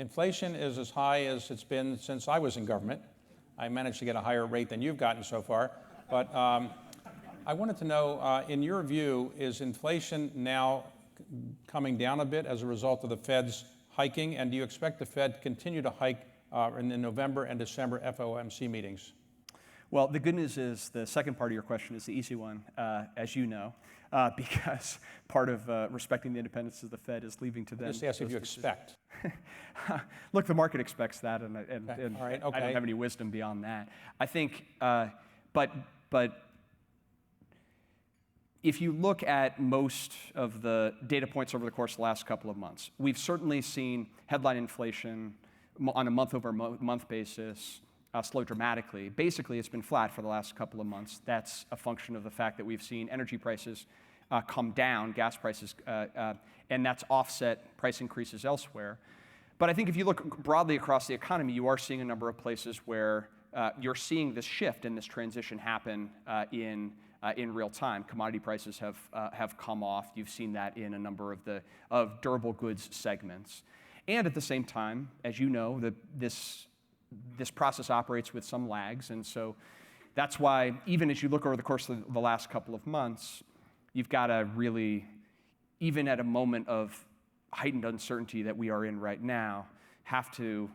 Inflation is as high as it's been since I was in government. I managed to get a higher rate than you've gotten so far. But I wanted to know, in your view, is inflation now coming down a bit as a result of the Fed's hiking? And do you expect the Fed to continue to hike in the November and December FOMC meetings? Well, the good news is the second part of your question is the easy one, as you know, because part of respecting the independence of the Fed is leaving to them. Just ask if you expect. Look, the market expects that, and All right, okay. I don't have any wisdom beyond that. I think, but if you look at most of the data points over the course of the last couple of months, we've certainly seen headline inflation on a month-over-month basis slow dramatically. Basically, it's been flat for the last couple of months. That's a function of the fact that we've seen energy prices come down, gas prices, and that's offset price increases elsewhere. But I think if you look broadly across the economy, you are seeing a number of places where you're seeing this shift and this transition happen in real time. Commodity prices have come off. You've seen that in a number of durable goods segments. And at the same time, as you know, this process operates with some lags, and so that's why even as you look over the course of the last couple of months, you've got to really, even at a moment of heightened uncertainty that we are in right now, have to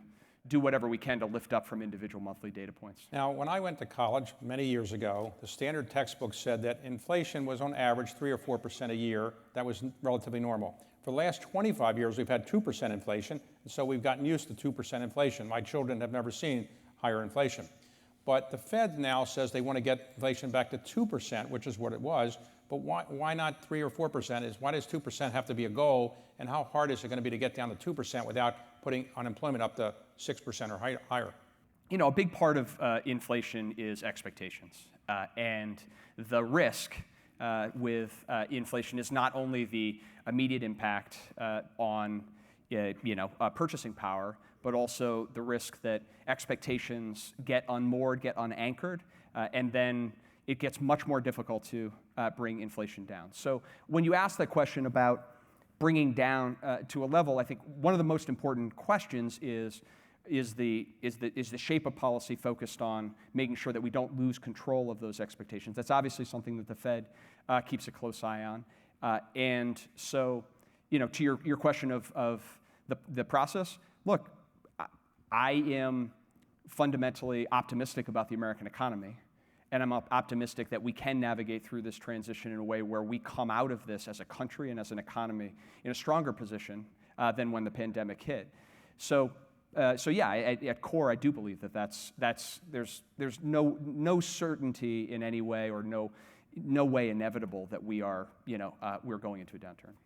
do whatever we can to lift up from individual monthly data points. Now, when I went to college many years ago, the standard textbook said that inflation was on average 3 or 4% a year. That was relatively normal. For the last 25 years, we've had 2% inflation, and so we've gotten used to 2% inflation. My children have never seen higher inflation. But the Fed now says they want to get inflation back to 2%, which is what it was, but why not 3 or 4%? Why does 2% have to be a goal, and how hard is it going to be to get down to 2% without putting unemployment up to 6% or higher? You know, a big part of inflation is expectations, and the risk with inflation is not only the immediate impact on purchasing power, but also the risk that expectations get unmoored, get unanchored, and then it gets much more difficult to bring inflation down. So when you ask that question about bringing down to a level, I think one of the most important questions is the shape of policy focused on making sure that we don't lose control of those expectations. That's obviously something that the Fed keeps a close eye on. And so, to your question of the process, look, I am fundamentally optimistic about the American economy, and I'm optimistic that we can navigate through this transition in a way where we come out of this as a country and as an economy in a stronger position than when the pandemic hit. So yeah, at core, I do believe that there's no certainty in any way, or no way inevitable that we're going into a downturn.